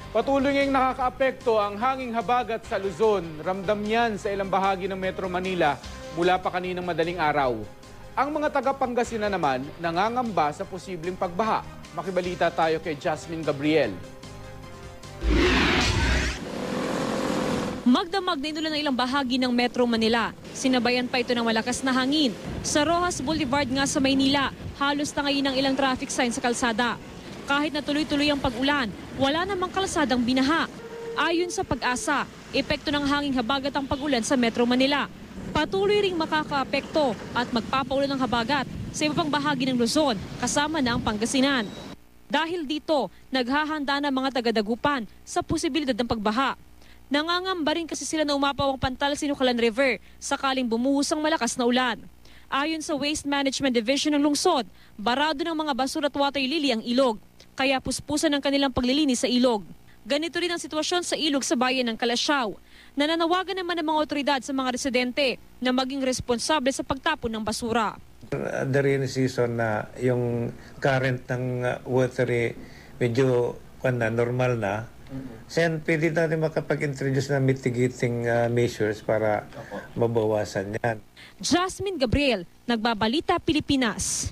Patuloy ngayong nakakaapekto ang hanging habagat sa Luzon. Ramdam yan sa ilang bahagi ng Metro Manila mula pa kaninang madaling araw. Ang mga taga-Pangasinan naman nangangamba sa posibleng pagbaha. Makibalita tayo kay Jasmine Gabriel. Magdamag na inulan ng ilang bahagi ng Metro Manila. Sinabayan pa ito ng malakas na hangin. Sa Rojas Boulevard nga sa Maynila, halos tangayin ng ilang traffic signs sa kalsada. Kahit na tuloy-tuloy ang pag-ulan, wala namang kalsadang binaha. Ayon sa Pag-asa, epekto ng hanging habagat ang pag-ulan sa Metro Manila. Patuloy ring makakaapekto at magpapaulan ng habagat sa iba pang bahagi ng Luzon, kasama na ang Pangasinan. Dahil dito, naghahanda na mga taga-Dagupan sa posibilidad ng pagbaha. Nangangamba rin kasi sila na umapaw ang Pantal Sinukalan River sakaling bumuhos ang malakas na ulan. Ayon sa Waste Management Division ng lungsod, barado ng mga basura at water lily ang ilog, kaya puspusan ang kanilang paglilinis sa ilog. Ganito rin ang sitwasyon sa ilog sa bayan ng Kalasyaw. Nananawagan naman ng mga otoridad sa mga residente na maging responsable sa pagtapon ng basura. The rainy season na yung current ng water medyo normal na. Sen, pwede natin makapag-introduce na mitigating measures para mabawasan yan. Jasmine Gabriel, Nagbabalita Pilipinas.